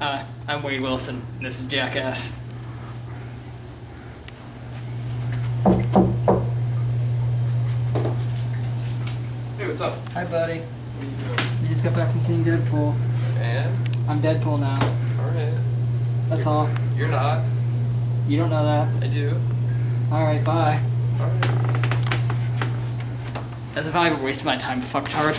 I'm Wade Wilson, and this is Jackass. Hey, what's up? Hi, buddy. What are you doing? You just got back from seeing Deadpool. And? I'm Deadpool now. Alright. That's all. You're not. You don't know that. I do. Alright, bye. Alright. As if I were wasting my time, fucktard.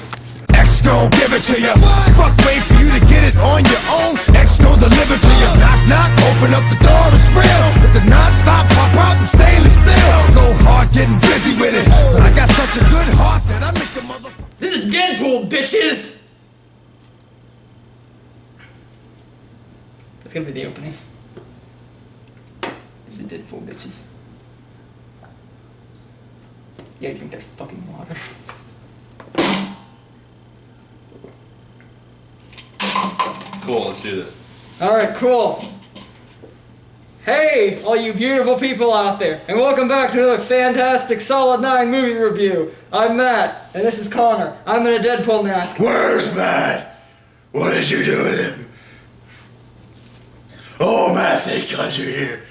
X gon' give it to you. Fuck, wait for you to get it on your own. X gon' deliver to you. Knock, knock, open up the door, it's real. With the non-stop pop out from stainless steel. Go hard getting busy with it. But I got such a good heart that I make the motherfucker. This is Deadpool, bitches! That's gonna be the opening. This is Deadpool, bitches. Yeah, you drink that fucking water. Cool, let's do this. Alright, cool. Hey, all you beautiful people out there, and welcome back to another fantastic Solid 9 movie review. I'm Matt, and this is Connor. I'm in a Deadpool mask. Where's Matt? What did you do with him? Oh, Matt, thank God you're here.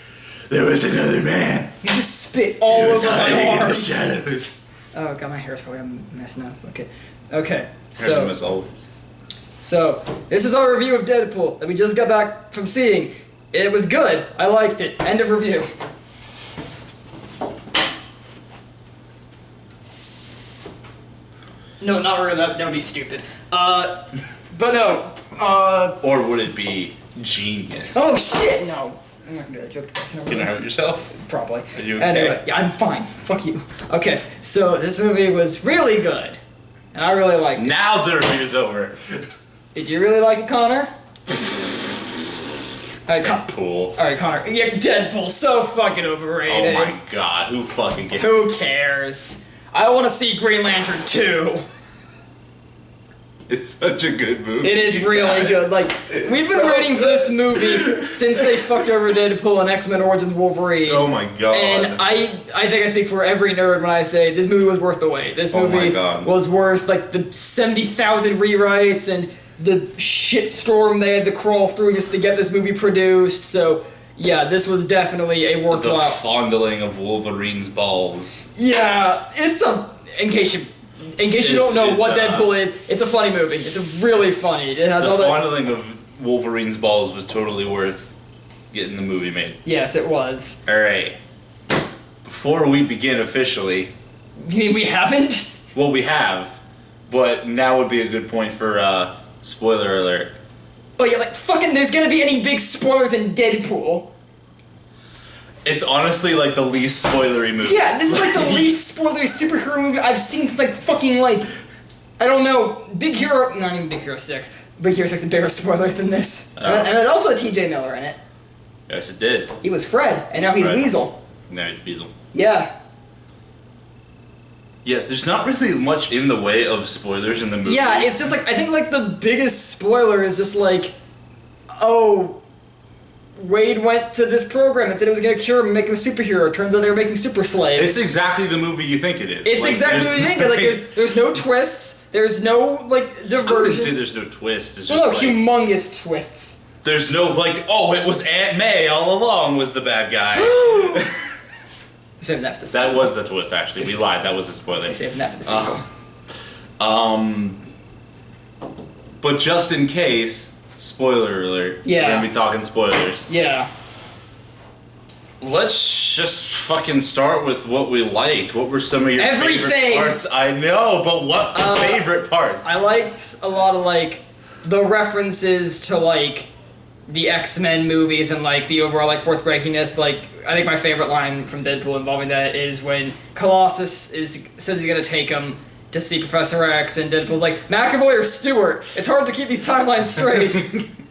There was another man. You just spit all He was over my hiding in the arm. shadows. Oh god, my hair's probably messing up. Okay, As always. so this is our review of Deadpool that we just got back from seeing. It was good. I liked it. End of review. No, not really. That would be stupid. But no. Or would it be genius? Oh shit, no. I'm not gonna do that joke twice in a row. Gonna hurt yourself? Probably. Are you okay? Anyway, yeah, I'm fine. Fuck you. Okay, so this movie was really good. And I really liked it. Now the review's over. Did you really like it, Connor? Alright, Deadpool. Alright, Connor. Yeah, Deadpool, so fucking overrated. Oh my god, who fucking cares? Who cares? I want to see Green Lantern 2. It's such a good movie. It is You really got it. good. Like, It's we've been so waiting for this movie since they fucked over Deadpool and X-Men Origins Wolverine. Oh my god. And I think I speak for every nerd when I say this movie was worth the wait. This Oh my movie God. was worth like the 70,000 rewrites and the shitstorm they had to crawl through just to get this movie produced. So yeah, this was definitely a the worthwhile. fondling of Wolverine's balls. Yeah, it's a. In case you don't know what Deadpool is, it's a funny movie. It's really funny. It has The all the. fondling of Wolverine's balls was totally worth getting the movie made. Yes, it was. Alright. Before we begin officially, You mean we haven't? well, we have, but now would be a good point for spoiler alert. Oh yeah, like fucking. There's gonna be any big spoilers in Deadpool. It's honestly like the least spoilery movie. Yeah, this is like the least spoilery superhero movie I've seen since like fucking like, I don't know, Big Hero, not even Big Hero 6. Big Hero 6 had bigger spoilers than this. Oh. And it also had T.J. Miller in it. Yes, it did. He was Fred, and now he's Fred. Weasel. Now he's Beazle. Yeah. Yeah, there's not really much in the way of spoilers in the movie. Yeah, it's just like, I think like the biggest spoiler is just like, oh, Wade went to this program and said it was gonna cure him and make him a superhero. Turns out they were making super slaves. It's exactly the movie you think it is. It's Like, exactly what you think. Like, there's no twists. There's no like I wouldn't diversion. say there's no twist. It's just No, like, humongous twists. there's no like, oh, it was Aunt May all along was the bad guy. Saving that for the sequel. That was the twist, actually. We lied. That was a spoiler. Saving that for the sequel. But just in case, spoiler alert. Yeah. We're gonna be talking spoilers. Yeah. Let's just fucking start with what we liked. What were some of your Everything! favorite parts? I know, but what favorite parts? I liked a lot of like the references to like the X-Men movies and like the overall like fourth breakiness. Like I think my favorite line from Deadpool involving that is when Colossus says he's gonna take him to see Professor X, and Deadpool's like, McAvoy or Stewart? It's hard to keep these timelines straight.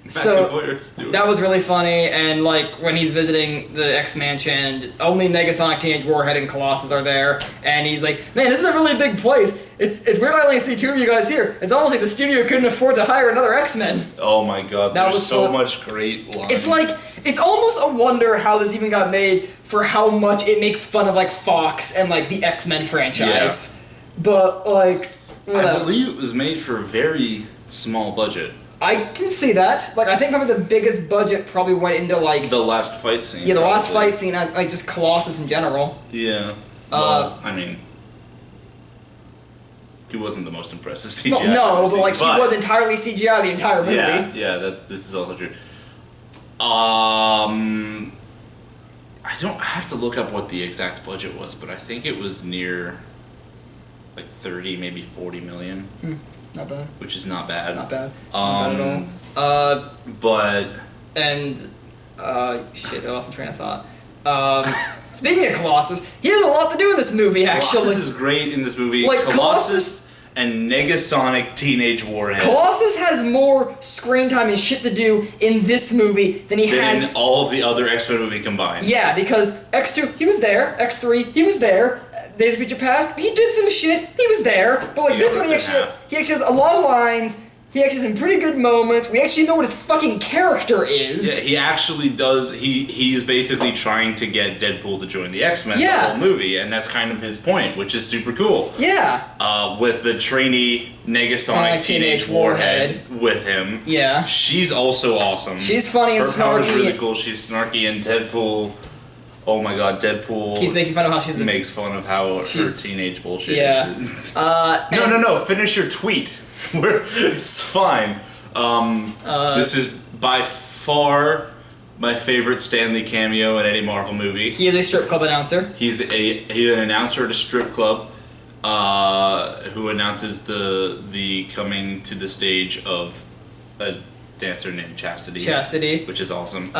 So McAvoy or Stewart. that was really funny, and like when he's visiting the X-Mansion, and only Negasonic, Teenage Warhead, and Colossus are there, and he's like, man, this is a really big place. It's weird I only see two of you guys here. It's almost like the studio couldn't afford to hire another X-Men. Oh my god, That there's was so fun. much great lines. It's like, it's almost a wonder how this even got made for how much it makes fun of like Fox and like the X-Men franchise. But like, I whatever. believe it was made for a very small budget. I can see that. Like, I think probably the biggest budget probably went into, like... The last fight scene. Yeah, the last probably. fight scene, like, just Colossus in general. Yeah. Well, I mean... He wasn't the most impressive CGI. Well, no, but, like, he was entirely CGI the entire movie. Yeah, this is also true. I have to look up what the exact budget was, but I think it was near, like, 30, maybe 40 million. Not bad. Which is not bad. Not bad. Not bad at all. But... And, shit, I lost my train of thought. Speaking of Colossus, he has a lot to do in this movie, actually. Colossus is great in this movie. Like, Colossus and Negasonic Teenage Warhead. Colossus has more screen time and shit to do in this movie than he has in all of the other X-Men movie combined. Yeah, because X2, he was there. X3, he was there. Days of Future Past, he did some shit. He was there. But like this one, he actually has a lot of lines. He actually has some pretty good moments. We actually know what his fucking character is. Yeah, he actually does. He's basically trying to get Deadpool to join the X-Men the whole movie, and that's kind of his point, which is super cool. Yeah. With the trainee Negasonic Teenage Warhead with him. Yeah. She's also awesome. She's funny and snarky. Her power's really cool. She's snarky, and Deadpool. Oh my God, Deadpool keeps making fun of how she's makes fun of how her teenage bullshit. Yeah. No. Finish your tweet. It's fine. This is by far my favorite Stan Lee cameo in any Marvel movie. He is a strip club announcer. He's an announcer at a strip club who announces the coming to the stage of a dancer named Chastity. Which is awesome.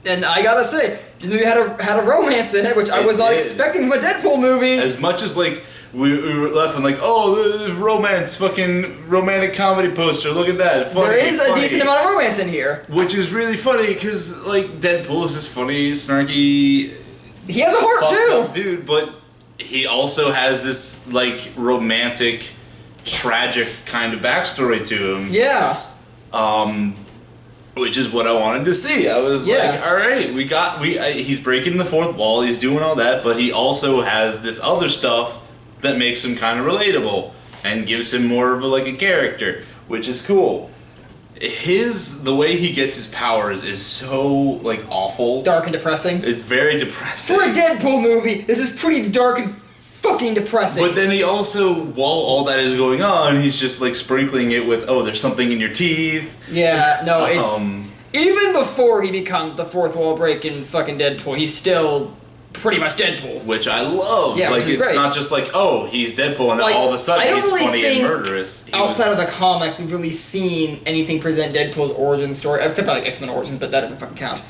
And I gotta say, this movie had a romance in it, which I was not expecting from a Deadpool movie. As much as like we were laughing like, oh, the romance, fucking romantic comedy poster. Look at that. Funny, there is a decent amount of romance in here, which is really funny because like Deadpool is this funny, snarky. He has a heart too, dude. But he also has this like romantic, tragic kind of backstory to him. Yeah. Which is what I wanted to see. I was like, all right, he's breaking the fourth wall, he's doing all that, but he also has this other stuff that makes him kind of relatable and gives him more of a character, which is cool. The way he gets his powers is so like awful, dark and depressing. It's very depressing for a Deadpool movie. This is pretty dark and fucking depressing. But then he also, while all that is going on, he's just like sprinkling it with, oh, there's something in your teeth. Yeah, no, it's even before he becomes the fourth wall breaking fucking Deadpool, he's still pretty much Deadpool, which I love. Yeah, like which is it's great. not just like, oh, he's Deadpool, and then all of a sudden he's really funny and murderous. Outside of the comic, we've really seen anything present Deadpool's origin story, except for like X-Men Origins, but that doesn't fucking count.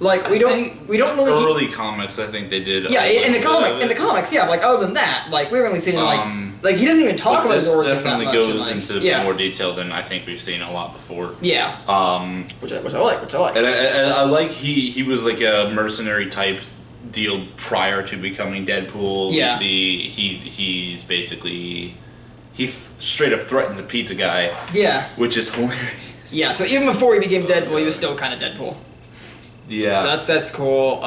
Like we don't really early comics. I think they did. Yeah, in the comics, yeah. Like other than that, like we haven't really seen him like he doesn't even talk about his origin that much. This definitely goes into more detail than I think we've seen a lot before. Yeah. Which I like. And I like he was like a mercenary type deal prior to becoming Deadpool. Yeah. You see, he's basically he straight up threatens a pizza guy. Yeah. Which is hilarious. Yeah. So even before he became Deadpool, he was still kind of Deadpool. Yeah. So that's cool.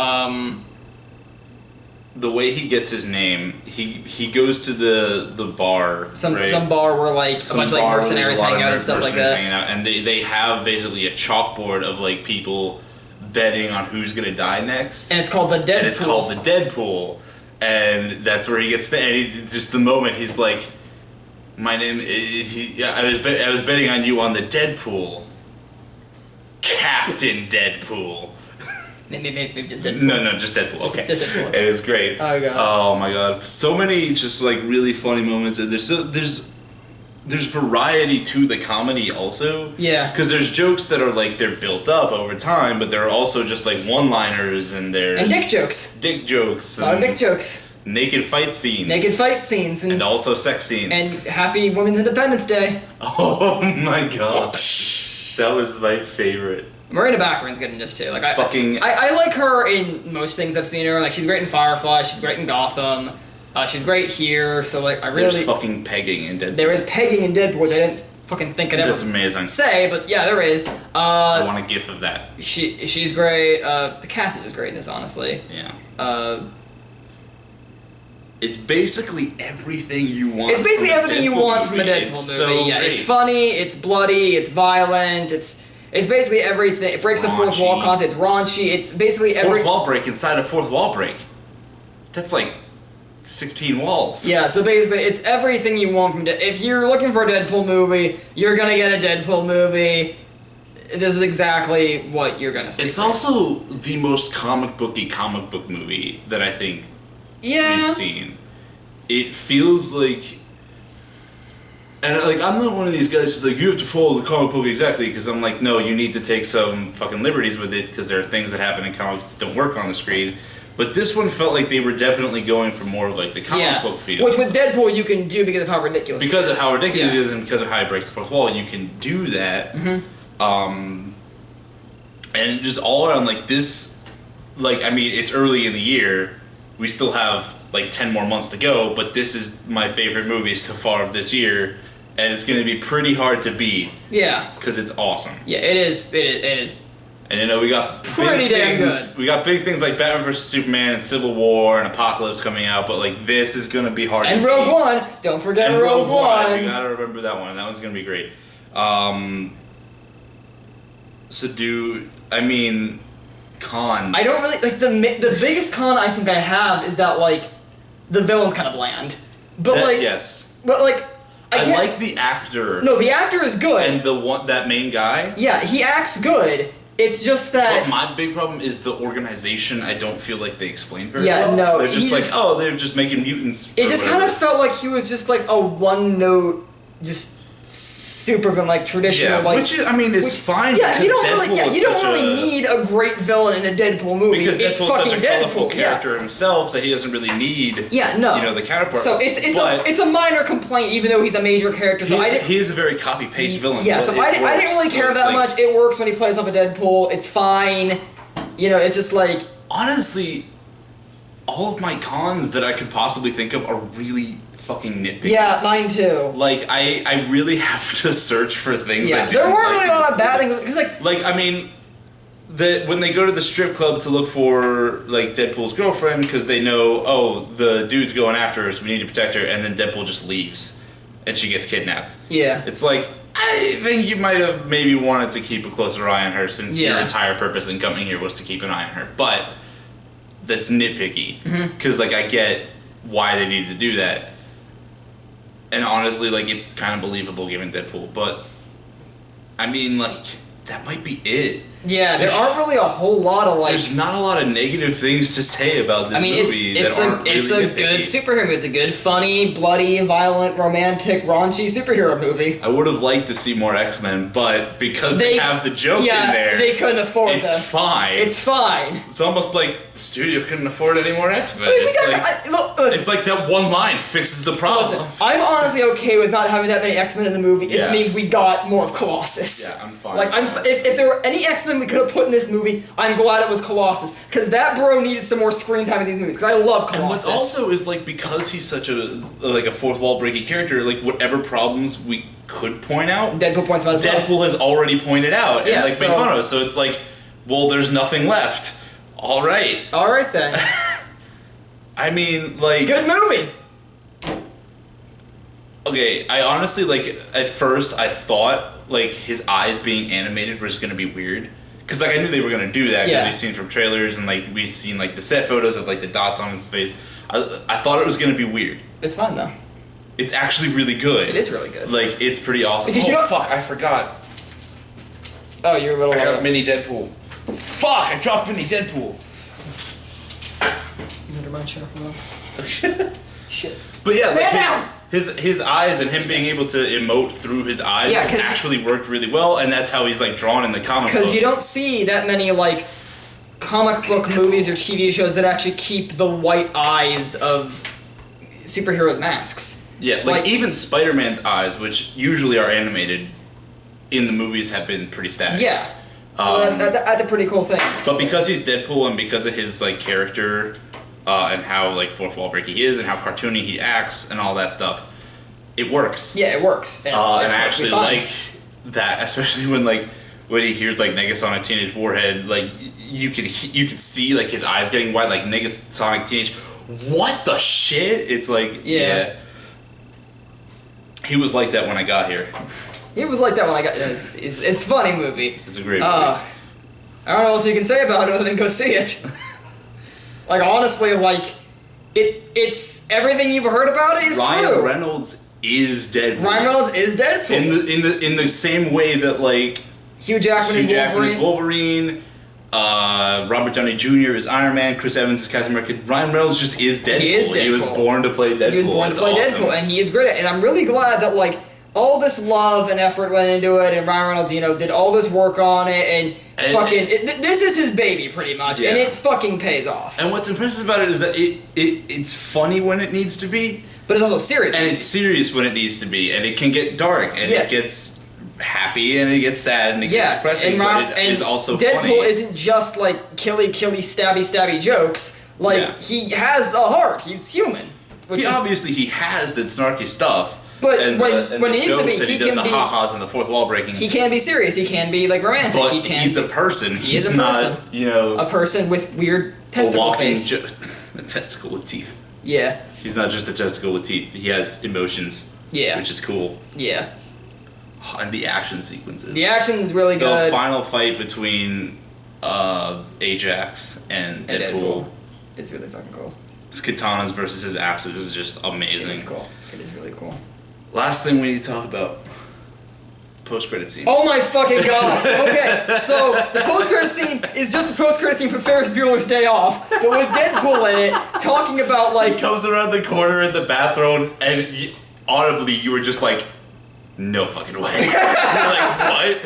The way he gets his name, he goes to the bar. Some bar where like a bunch of like mercenaries hang out and stuff like that. And they have basically a chalkboard of like people betting on who's gonna die next. And it's called the Deadpool. And it's called the Deadpool. And that's where he gets just the moment he's like, my name is I was betting on you on the Deadpool. Captain Deadpool. Maybe just Deadpool. No, just Deadpool. Okay. Just Deadpool. It was great. Oh god. Oh my god. So many just like really funny moments. And there's variety to the comedy also. Yeah. Because there's jokes that are like they're built up over time, but there are also just like one-liners and there's dick jokes. Dick jokes. A lot of dick jokes. Naked fight scenes. And also sex scenes. And Happy Women's Independence Day. Oh my god. That was my favorite. Marina Baccarin's good in this too. Like I like her in most things I've seen her. Like she's great in Firefly. She's great in Gotham. She's great here. So like I really. There's fucking pegging in Deadpool. There is pegging in Deadpool, which I didn't fucking think I'd ever. That's amazing. Say, but yeah, there is. I want a gif of that. She's great. The cast is great in this, honestly. Yeah. It's basically everything you want. It's basically from a everything you Deadpool want from a movie. Deadpool It's movie. so Yeah, great. it's funny, it's bloody, it's violent, it's basically everything. It breaks the fourth raunchy. wall concept. It's raunchy. It's basically Fourth wall break inside a fourth wall break. That's like 16 walls. Yeah, so basically, it's everything you want from If you're looking for a Deadpool movie, you're gonna get a Deadpool movie. This is exactly what you're gonna see. It's also the most comic book movie that I think we've seen. It feels like, and like I'm not one of these guys who's like, you have to follow the comic book exactly, because I'm like, no, you need to take some fucking liberties with it, because there are things that happen in comics that don't work on the screen. But this one felt like they were definitely going for more of like the comic book feel. Which with Deadpool you can do because of how ridiculous Because it of how ridiculous it is and because of how it breaks the fourth wall, you can do that. And just all around, like this, like, I mean, it's early in the year. We still have like 10 more months to go, but this is my favorite movie so far of this year. And it's going to be pretty hard to beat. Yeah. Because it's awesome. Yeah, it is. It is. And you know, we got pretty damn good. We got big things like Batman vs Superman and Civil War and Apocalypse coming out, but like this is gonna be hard. And to Rogue beat. One, don't forget And Rogue One. We gotta remember that one. That one's gonna be great. I mean, cons. I don't really like the biggest con I think I have is that like the villain's kind of bland, but yes. but like I can't- like the actor. No, the actor is good. And that main guy. Yeah, he acts good. It's just that. But my big problem is the organization. I don't feel like they explain very Yeah, well. no, They're just he like, just- oh, they're just making mutants. It just kind of felt like he was just like a one note, just super villain, like traditional, Yeah, like. which is, I mean, is fine. Yeah, because you don't Deadpool really. Yeah, is you don't such really a- need a great villain in a Deadpool movie. Because it's Deadpool's fucking such a colorful Deadpool. character himself that he doesn't really need. Yeah, no. You know, the counterpart. So it's a minor complaint, even though he's a major character. So he is a very copy paste villain. Yeah, but so it I didn't works. really care So it's that like- much. It works when he plays off a Deadpool. It's fine. You know, it's just like. Honestly, all of my cons that I could possibly think of are really fucking nitpicky. Yeah, mine too. Like I really have to search for things. Yeah, I didn't there weren't like really in a lot this of bad movie. things because Like I mean, when they go to the strip club to look for like Deadpool's girlfriend because they know, oh, the dude's going after her, so we need to protect her, and then Deadpool just leaves, and she gets kidnapped. Yeah. It's like, I think you might have maybe wanted to keep a closer eye on her since your entire purpose in coming here was to keep an eye on her. But that's nitpicky. Because, like, I get why they needed to do that. And honestly, like, it's kind of believable given Deadpool. But, I mean, like, that might be it. Yeah, there aren't really a whole lot of like. There's not a lot of negative things to say about this movie it's that aren't it's really a good nitpicky. superhero movie. It's a good, funny, bloody, violent, romantic, raunchy superhero movie. I would have liked to see more X-Men, but because they have the joke in there, they couldn't afford it's them. fine. It's fine. It's almost like the studio couldn't afford any more X-Men. I mean, It's listen, like that one line fixes the problem. listen, I'm honestly okay with not having that many X-Men in the movie if Yeah. it means we got more of Colossus. Yeah, I'm fine. Like, if there were any X-Men we could have put in this movie, I'm glad it was Colossus. Because that bro needed some more screen time in these movies. Because I love And Colossus. what also is like, because he's such a fourth wall breaking character, like whatever problems we could point out, Deadpool points about as well. Deadpool has already pointed out Yeah, and like so- made fun of. So it's like, well, there's nothing left. All right. Alright then. I mean, like, Good movie! okay, I honestly, like, at first I thought, like, his eyes being animated was going to be weird. Because, like, I knew they were going to do that. Because Yeah. we've seen from trailers and, like, we've seen, like, the set photos of, like, the dots on his face. I thought it was going to be weird. It's fun though. It's actually really good. It is really good. Like, it's pretty awesome. Because you don't- fuck, I forgot. Oh, you're a little. I got Mini Deadpool. Fuck, I dropped Mini Deadpool. Never mind, shut up. Shit. But yeah, like, Man down! his eyes and him being able to emote through his eyes Yeah, 'cause- actually worked really well, and that's how he's, like, drawn in the comic books. Because you don't see that many like comic book movies or TV shows that actually keep the white eyes of superheroes' masks. Yeah, like even Spider-Man's eyes, which usually are animated in the movies, have been pretty static. Yeah. So that's a pretty cool thing. But because he's Deadpool and because of his like character and how like fourth wall breaking he is and how cartoony he acts and all that stuff, it works. Yeah, it works. And, And I it's actually fine. like that, especially when he hears like Negasonic Teenage Warhead, like you could see like his eyes getting wide, like Negasonic Teenage what the shit? It's like, yeah. He was like that when I got here. He was like that when I got. It's a funny movie. It's a great movie. I don't know what else you can say about it other than go see it. Like honestly, like it's everything you've heard about it is Ryan true. Reynolds is Deadpool. Ryan Reynolds is Deadpool. In the same way that like Hugh Jackman is Wolverine. Robert Downey Jr. is Iron Man. Chris Evans is Captain America. Ryan Reynolds just is Deadpool. He is Deadpool. He was born to play Deadpool. He was born to play awesome. Deadpool, and he is great at it. And I'm really glad that like all this love and effort went into it, and Ryan Reynolds, did all this work on it, and fucking this is his baby pretty much, and it fucking pays off. And what's impressive about it is that it's funny when it needs to be, but it's also serious. And it's serious when it needs to be, and it can get dark, and it gets happy, and it gets sad, and it gets depressing, but it is also Deadpool funny. isn't just like killy, stabby jokes. Like he has a heart. He's human. Obviously he has that snarky stuff. But and when the he jokes needs to and be, he does the ha-has and the fourth wall breaking. He can be serious. He can be like romantic. But he's a person. He's a person. Not, a person with weird testicle face. A testicle with teeth. Yeah. He's not just a testicle with teeth. He has emotions. Yeah. Which is cool. Yeah. And the action sequences. The action is really good. The final fight between Ajax and Deadpool. It's really fucking cool. His katanas versus his axes is just amazing. It is cool. It is really cool. Last thing we need to talk about. Post-credit scene. Oh my fucking god! Okay, so the post-credit scene is just the post-credit scene from Ferris Bueller's Day Off, but with Deadpool in it, talking about like... He comes around the corner in the bathroom, and audibly you were just like, no fucking way. You're like, what?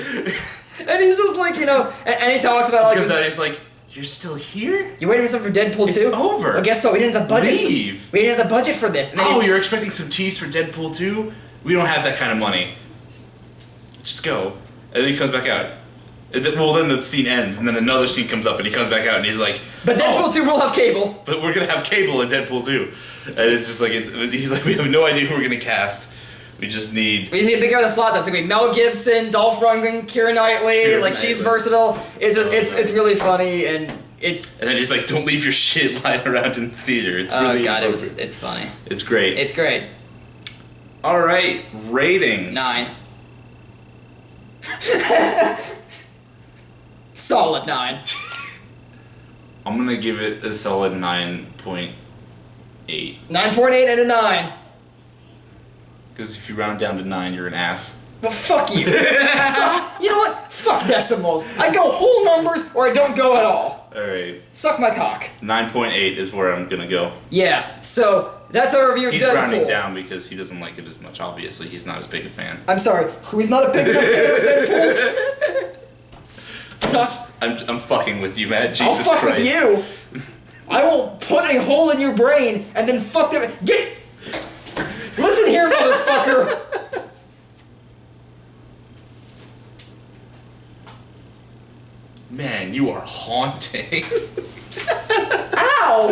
And he's just like, and he talks about like... Because he's like, you're still here? You waiting for something for Deadpool 2? It's over. Well, guess what? We didn't have the budget. Leave. We didn't have the budget for this. And you're expecting some cheese for Deadpool 2? We don't have that kind of money. Just go. And then he comes back out. Well, then the scene ends, and then another scene comes up, and he comes back out, and he's like, but Deadpool 2 will have cable. But we're going to have cable in Deadpool 2. And it's just like, he's like, we have no idea who we're going to cast. We just need to pick out the plot. That's gonna be Mel Gibson, Dolph Lundgren, Keira Knightley. She's versatile. It's really funny, and it's. And then he's like, "Don't leave your shit lying around in the theater." It's really it's funny. It's great. It's great. All right, ratings. 9. Solid 9. I'm gonna give it a solid 9.8. 9.8 and a 9. Because if you round down to 9, you're an ass. Well, fuck you. You know what? Fuck decimals. I go whole numbers or I don't go at all. Alright. Suck my cock. 9.8 is where I'm gonna go. Yeah, so that's our review of Deadpool. He's rounding down because he doesn't like it as much. Obviously, he's not as big a fan. I'm sorry. Who's not a big enough fan of Deadpool? I'm fucking with you, Matt. Jesus I'll fuck Christ. with you. I will put a hole in your brain and then fuck them. Listen here, motherfucker! Man, you are haunting. Ow!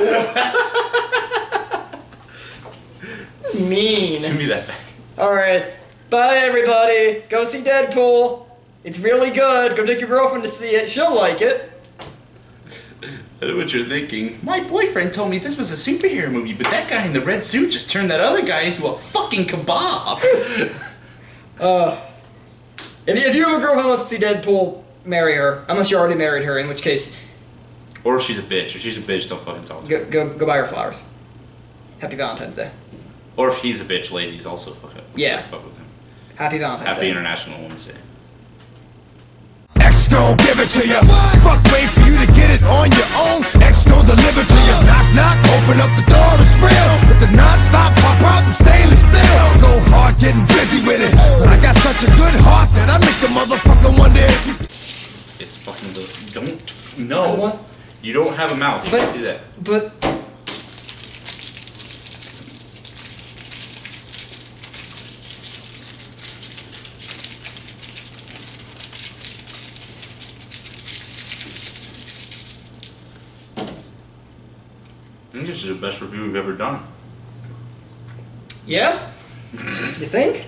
Mean. Give me that back. Alright. Bye, everybody. Go see Deadpool. It's really good. Go take your girlfriend to see it. She'll like it. I know what you're thinking. My boyfriend told me this was a superhero movie, but that guy in the red suit just turned that other guy into a fucking kebab. If you have a girlfriend who wants to see Deadpool, marry her. Unless you already married her, in which case... Or if she's a bitch. If she's a bitch, don't fucking talk to her. Go buy her flowers. Happy Valentine's Day. Or if he's a bitch, ladies, also fuck it. Yeah. Fuck with him. Happy Valentine's Day. Happy International Women's Day. X gon' give it to ya. Fuck, wait for you to get it on your own. X gon' deliver to ya. Knock, knock, open up the door, it's real. With the non-stop pop out and stainless steel. Go hard, getting busy with it. But I got such a good heart that I make the motherfucker wonder if you... It's fucking don't. No. You don't have a mouth. You can't do that. But... I think this is the best review we've ever done. Yeah? You think?